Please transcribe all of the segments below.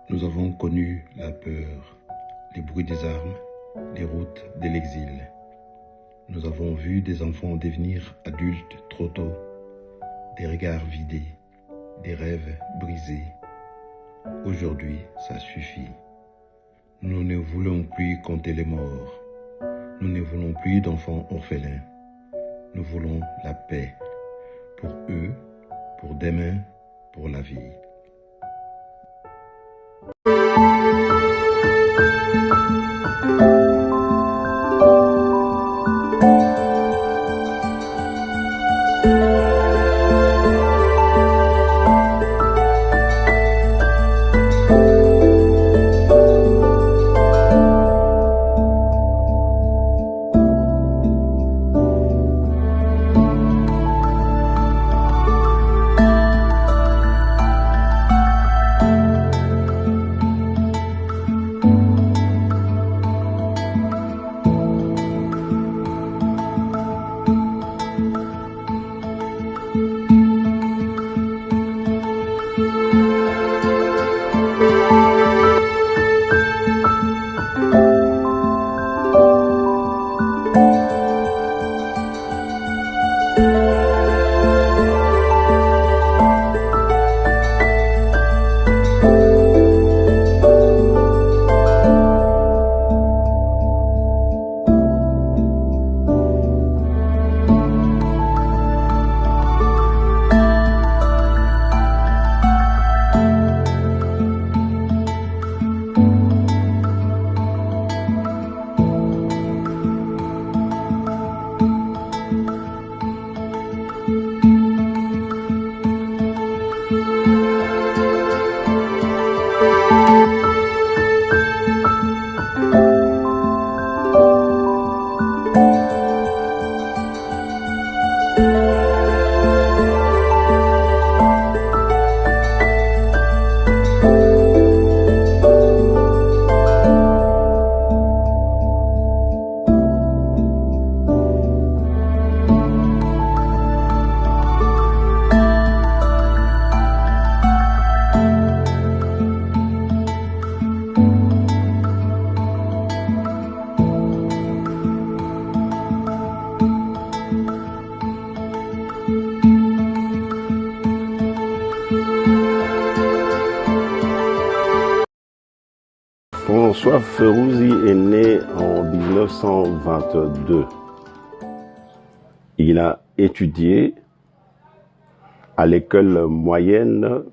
Nous avons connu la peur, les bruits des armes, les routes de l'exil. Nous avons vu des enfants devenir adultes trop tôt, des regards vidés, des rêves brisés. Aujourd'hui, ça suffit. Nous ne voulons plus compter les morts. Nous ne voulons plus d'enfants orphelins. Nous voulons la paix. Pour eux, pour demain, pour la vie. François Ferrouzzi est né en 1922. Il a étudié à l'école moyenne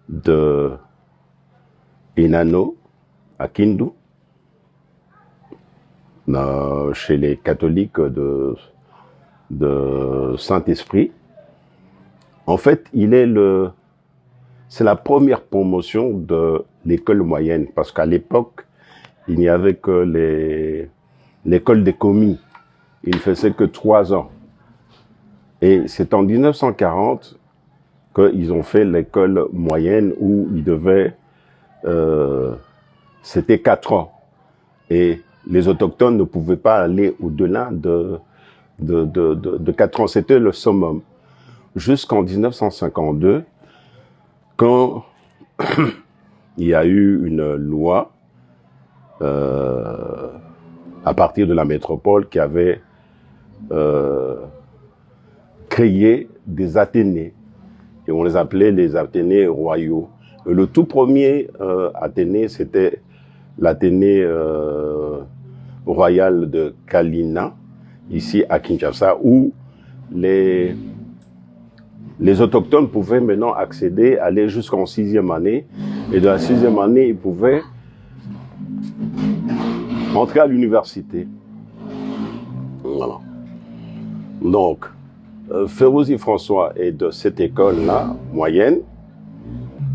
de Enano, à Kindu, chez les catholiques de Saint-Esprit. En fait, c'est la première promotion de l'école moyenne, parce qu'à l'époque, il n'y avait que l'école des commis. Il ne faisait que 3 ans. Et c'est en 1940 qu'ils ont fait l'école moyenne où ils devaient... c'était 4 ans. Et les autochtones ne pouvaient pas aller au-delà de 4 ans. C'était le summum. Jusqu'en 1952, quand il y a eu une loi à partir de la métropole qui avait créé des Athénées, et on les appelait les Athénées royaux. Et le tout premier Athénée, c'était l'Athénée royal de Kalina, ici à Kinshasa, où les autochtones pouvaient maintenant accéder, aller jusqu'en 6e année, et de la 6e année, ils pouvaient entrer à l'université. Voilà. Donc, Ferrouzzi François est de cette école-là, moyenne.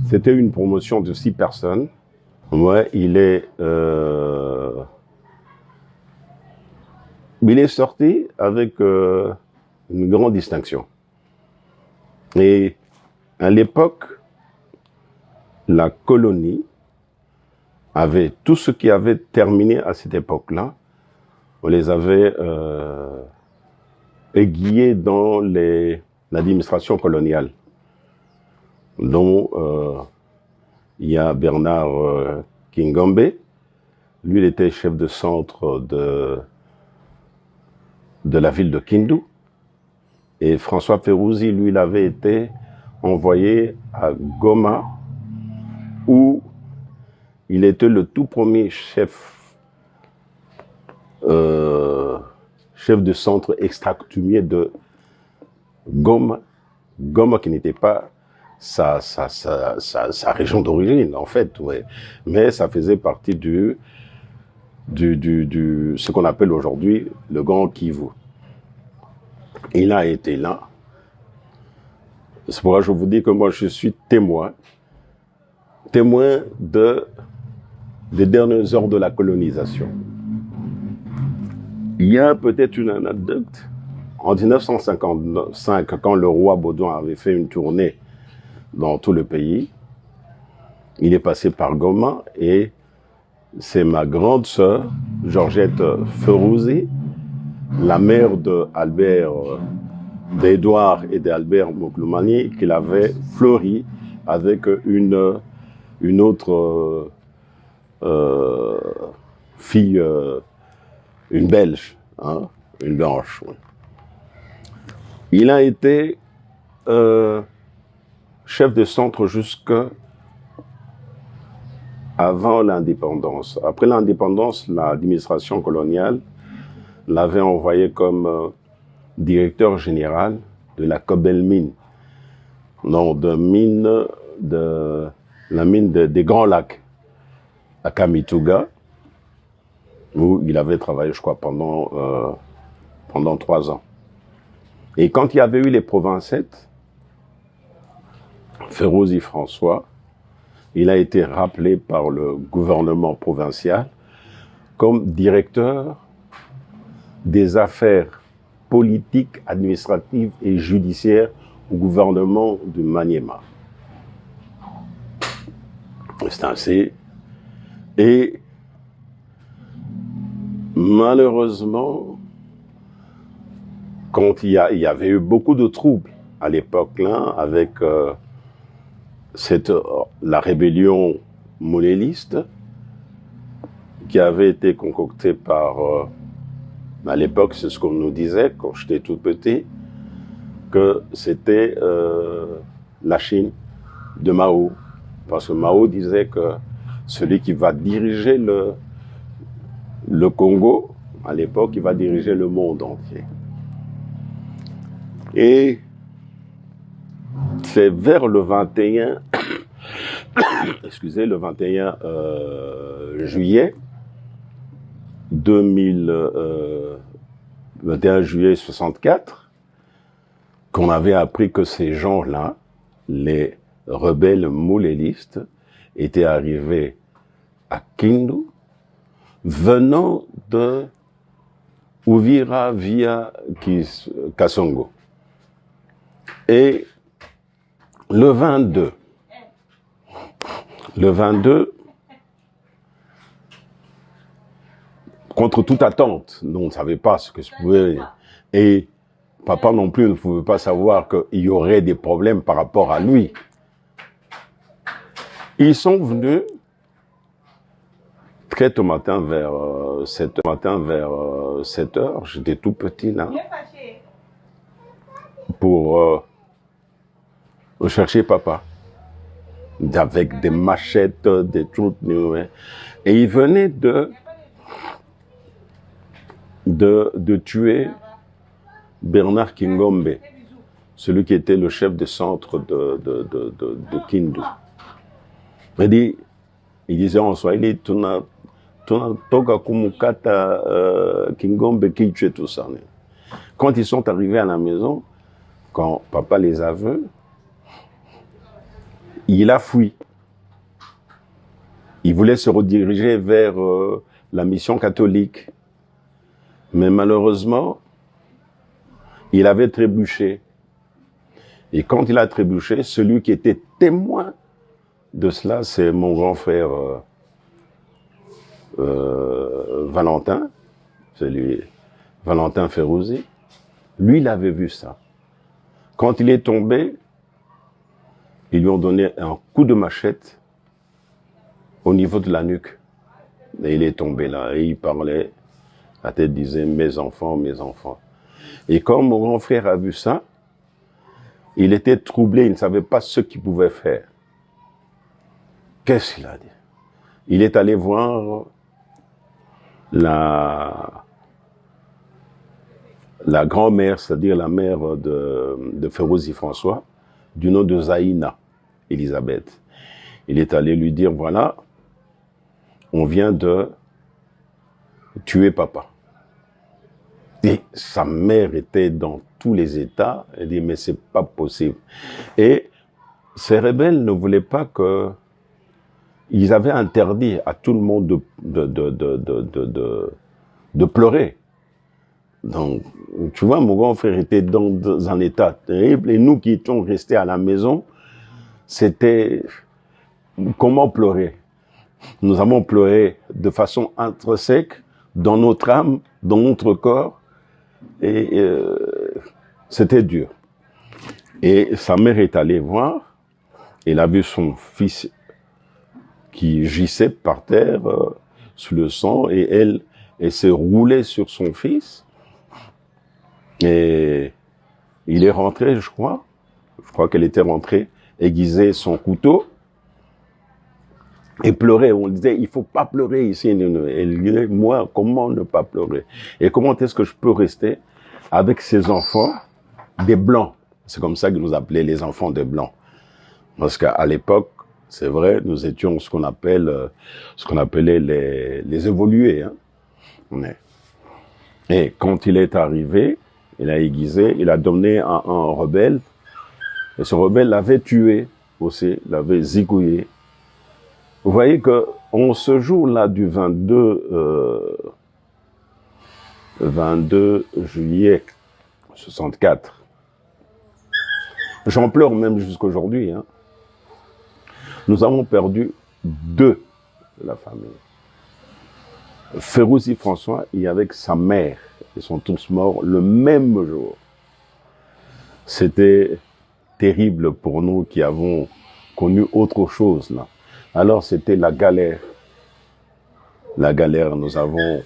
C'était une promotion de 6 personnes. Ouais, il est sorti avec une grande distinction. Et à l'époque, la colonie avait tout ce qui avait terminé à cette époque-là. On les avait aiguillés dans l'administration coloniale, dont il y a Bernard Kingombe. Lui, il était chef de centre de la ville de Kindu. Et François Férouzi, lui, il avait été envoyé à Goma, où il était le tout premier chef de centre extractumier de Goma. Goma qui n'était pas sa région d'origine, en fait, ouais. Mais ça faisait partie ce qu'on appelle aujourd'hui le Grand Kivu. Il a été là. C'est pourquoi je vous dis que moi, je suis témoin des dernières heures de la colonisation. Il y a peut-être une anecdote. En 1955, quand le roi Baudouin avait fait une tournée dans tout le pays, il est passé par Goma et c'est ma grande sœur, Georgette Férouzi, la mère d'Édouard et d'Albert Mokloumani, qu'il avait fleuri avec une autre fille, une Belge, hein, une Blanche. Ouais. Il a été chef de centre jusqu'à avant l'indépendance. Après l'indépendance, l'administration coloniale l'avait envoyé comme directeur général de la Cobelmine, la mine des Grands Lacs, à Kamituga, où il avait travaillé, je crois, pendant 3 ans. Et quand il y avait eu les Provincettes, Férouzi François, il a été rappelé par le gouvernement provincial comme directeur des affaires politiques, administratives et judiciaires au gouvernement du Maniema. C'est ainsi. Et malheureusement, quand il y avait eu beaucoup de troubles à l'époque là, avec la rébellion monéliste qui avait été concoctée par, à l'époque, c'est ce qu'on nous disait quand j'étais tout petit, que c'était la Chine de Mao. Parce que Mao disait que celui qui va diriger le Congo, à l'époque, il va diriger le monde entier. Et c'est vers le 21, le 21 juillet 21 juillet 64, qu'on avait appris que ces gens-là, les rebelles moulélistes, étaient arrivés à Kindu, venant de Uvira via Kasongo. Et le 22, contre toute attente, nous on ne savait pas ce que je pouvais, et papa non plus ne pouvait pas savoir qu'il y aurait des problèmes par rapport à lui. Ils sont venus très tôt matin vers 7 heures, j'étais tout petit là, pour chercher papa, avec des machettes, des trucs, et ils venaient de tuer Bernard Kingombe, celui qui était le chef de centre de Kindu. Il disait en Swahili, toka kumukata Kingombe qui tuait tout ça. Quand ils sont arrivés à la maison, quand papa les a vus, il a fui. Il voulait se rediriger vers la mission catholique. Mais malheureusement, il avait trébuché. Et quand il a trébuché, celui qui était témoin de cela, c'est mon grand frère Valentin, Valentin Férouzi. Lui, il avait vu ça. Quand il est tombé, ils lui ont donné un coup de machette au niveau de la nuque. Et il est tombé là, et il parlait, la tête disait « mes enfants, mes enfants ». Et quand mon grand frère a vu ça, il était troublé, il ne savait pas ce qu'il pouvait faire. Qu'est-ce qu'il a dit? Il est allé voir la grand-mère, c'est-à-dire la mère de Férozi François, du nom de Zaïna, Elisabeth. Il est allé lui dire, voilà, on vient de tuer papa. Et sa mère était dans tous les états, elle dit, mais c'est pas possible. Et ces rebelles ne voulaient pas que... Ils avaient interdit à tout le monde de pleurer. Donc, tu vois, mon grand frère était dans un état terrible, et nous qui étions restés à la maison, c'était comment pleurer. Nous avons pleuré de façon intrinsèque, dans notre âme, dans notre corps, et c'était dur. Et sa mère est allée voir, elle a vu son fils qui gissait par terre sous le sang, et elle s'est roulée sur son fils. Et il est rentré, je crois qu'elle était rentrée, aiguisait son couteau, et pleurait. On disait, il faut pas pleurer ici. Elle disait, moi, comment ne pas pleurer? Et comment est-ce que je peux rester avec ces enfants, des Blancs? C'est comme ça que nous appelaient les enfants des Blancs. Parce qu'à l'époque, c'est vrai, nous étions ce qu'on appelait les évolués. Hein. Et quand il est arrivé, il a aiguisé, il a donné un rebelle, et ce rebelle l'avait tué aussi, l'avait zigouillé. Vous voyez que en ce jour-là du 22 juillet 64, j'en pleure même jusqu'aujourd'hui, hein. Nous avons perdu 2 de la famille. Férozi François et avec sa mère, ils sont tous morts le même jour. C'était terrible pour nous qui avons connu autre chose là. Alors c'était la galère. La galère, nous avons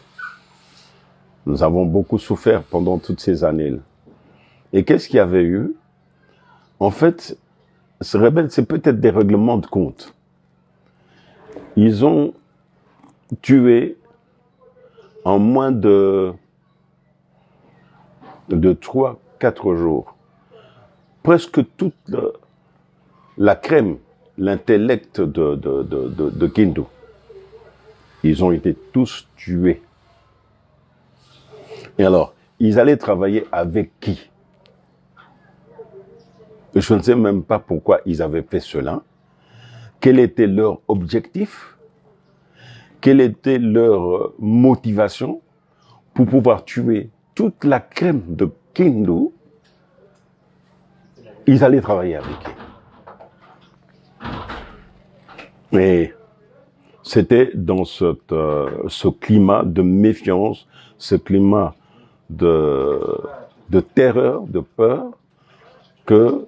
beaucoup souffert pendant toutes ces années. Et qu'est-ce qu'il y avait eu? En fait, ces rebelles, c'est peut-être des règlements de compte. Ils ont tué en moins de 3-4 jours presque toute la crème, l'intellect de Kindu. Ils ont été tous tués. Et alors, ils allaient travailler avec qui? Je ne sais même pas pourquoi ils avaient fait cela. Quel était leur objectif? Quelle était leur motivation pour pouvoir tuer toute la crème de Kindu? Ils allaient travailler avec eux. Et c'était dans ce climat de méfiance, ce climat de terreur, de peur, que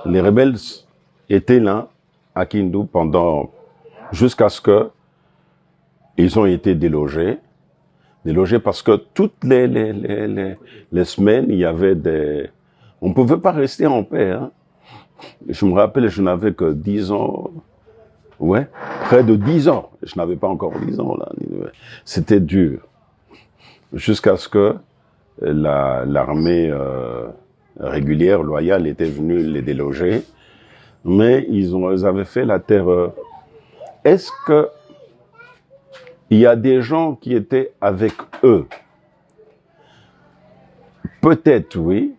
les rebelles étaient là à Kindu jusqu'à ce que ils ont été délogés parce que toutes les semaines, il y avait on ne pouvait pas rester en paix. Hein. Je me rappelle, je n'avais que 10 ans. Ouais, près de 10 ans. Je n'avais pas encore 10 ans, là. C'était dur. Jusqu'à ce que l'armée régulière, loyale, était venue les déloger. Mais ils avaient fait la terreur. Est-ce que il y a des gens qui étaient avec eux? Peut-être, oui.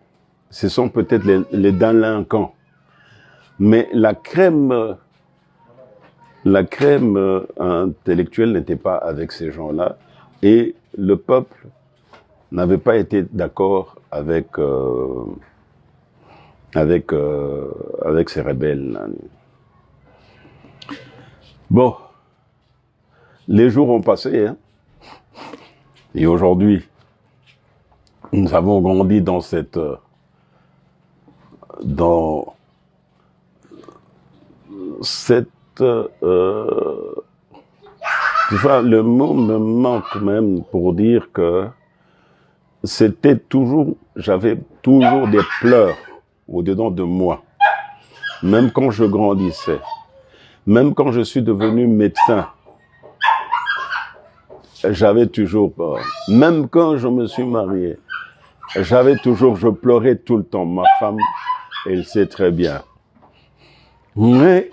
Ce sont peut-être les délinquants. Mais la crème intellectuelle n'était pas avec ces gens-là. Et le peuple n'avait pas été d'accord avec ces rebelles. Bon. Les jours ont passé, hein. Et aujourd'hui, nous avons grandi dans Tu vois, le mot me manque même pour dire que c'était toujours, j'avais toujours des pleurs au-dedans de moi. Même quand je grandissais, même quand je suis devenu médecin, j'avais toujours peur. Même quand je me suis marié, je pleurais tout le temps. Ma femme, elle sait très bien. Mais,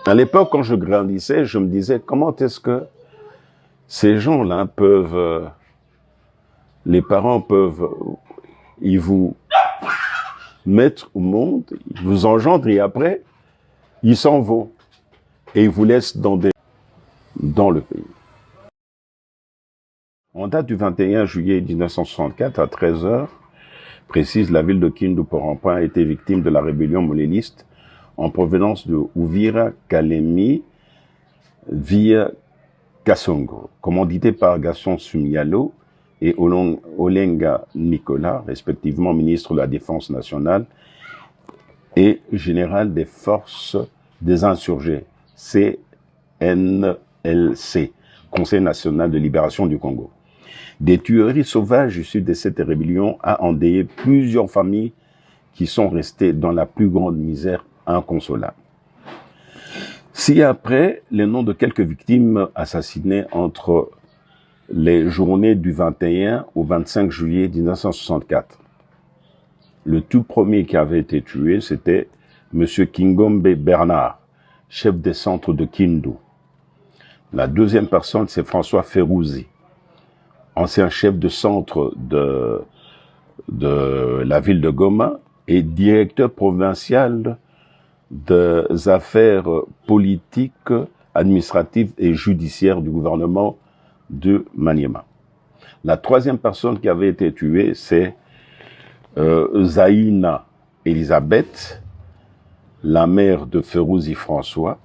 à l'époque, quand je grandissais, je me disais, comment est-ce que ces gens-là peuvent, les parents peuvent, ils vous mettre au monde, ils vous engendrent et après, ils s'en vont. Et ils vous laissent dans le pays. En date du 21 juillet 1964 à 13 h, précise, la ville de Kindu-Porempin a été victime de la rébellion monéliste en provenance de Uvira, Kalemi, via Kasongo, commandité par Gaston Sumialo et Olenga Nicolas, respectivement ministre de la Défense nationale et général des forces des insurgés, CNLC, Conseil national de libération du Congo. Des tueries sauvages issues de cette rébellion a endeuillé plusieurs familles qui sont restées dans la plus grande misère inconsolable. Si après, les noms de quelques victimes assassinées entre les journées du 21 au 25 juillet 1964. Le tout premier qui avait été tué, c'était M. Kingombe Bernard, chef des centres de Kindu. La deuxième personne, c'est François Ferrouzi, ancien chef de centre de la ville de Goma et directeur provincial des affaires politiques, administratives et judiciaires du gouvernement de Maniema. La troisième personne qui avait été tuée, c'est Zaïna Elisabeth, la mère de Ferrouzi François,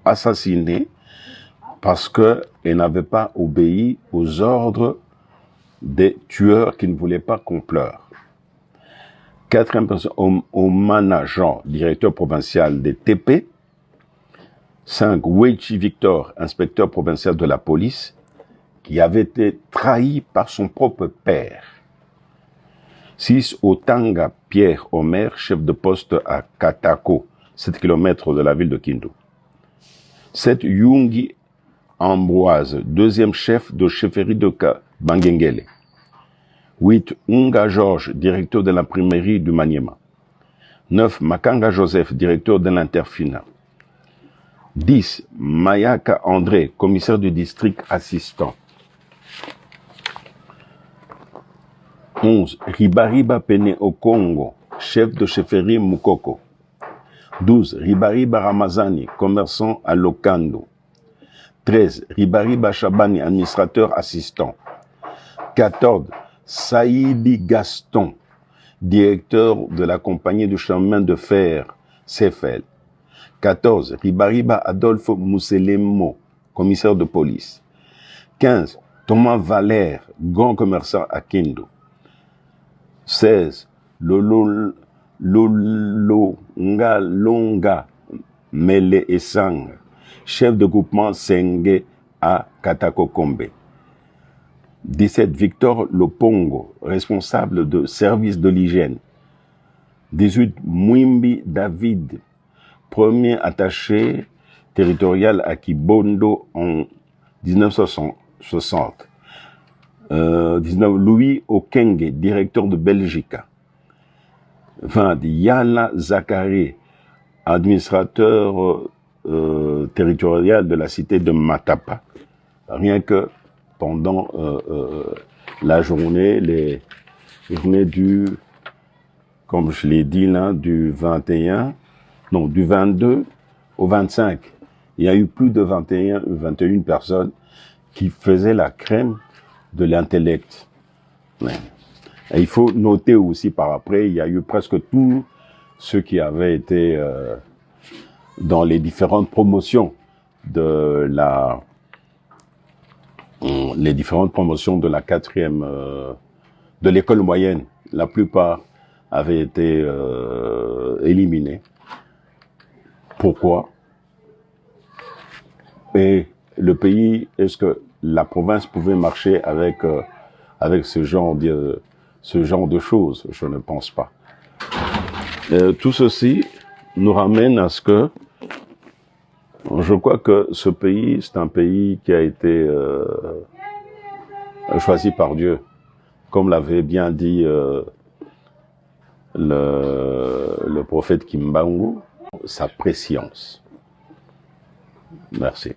assassinée parce qu'elle n'avait pas obéi aux ordres des tueurs qui ne voulaient pas qu'on pleure. Quatrième personne, Omana Jean, directeur provincial des TP. 5. Weichi Victor, inspecteur provincial de la police, qui avait été trahi par son propre père. 6. Otanga Pierre Omer, chef de poste à Katako, 7 km de la ville de Kindu. 7. Yungi Ambroise, deuxième chef de chefferie de Bangengele. 8. Unga Georges, directeur de l'imprimerie du Maniema. 9. Makanga Joseph, directeur de l'Interfina. 10. Mayaka André, commissaire du district assistant. 11. Ribariba Pene Okongo, chef de chefferie Mukoko. 12. Ribariba Ramazani, commerçant à Lokando. 13. Ribariba Chabani, administrateur assistant. 14. Saïdi Gaston, directeur de la compagnie du chemin de fer CFL. 14. Ribariba Adolphe Mousselemo, commissaire de police. 15. Thomas Valère, grand commerçant à Kindu. 16. Lolo Ngalonga Mele Esang, chef de groupement Senge à Katakokombe. 17. Victor Lopongo, responsable de service de l'hygiène. 18. Mwimbi David, premier attaché territorial à Kibondo en 1960. 19. Louis Okenge, directeur de Belgique. 20. Yana Zakari, administrateur territorial de la cité de Matapa. Rien que pendant la journée, les journées du, comme je l'ai dit là, du 22 au 25, il y a eu plus de 21 personnes qui faisaient la crème de l'intellect. Ouais. Et il faut noter aussi par après, il y a eu presque tous ceux qui avaient été dans les différentes promotions de la quatrième, de l'école moyenne. La plupart avaient été éliminés. Pourquoi? Et le pays, est-ce que la province pouvait marcher avec avec ce genre de choses? Je ne pense pas. Tout ceci nous ramène à ce que je crois que ce pays, c'est un pays qui a été choisi par Dieu, comme l'avait bien dit le prophète Kimbangu, sa préscience. Merci.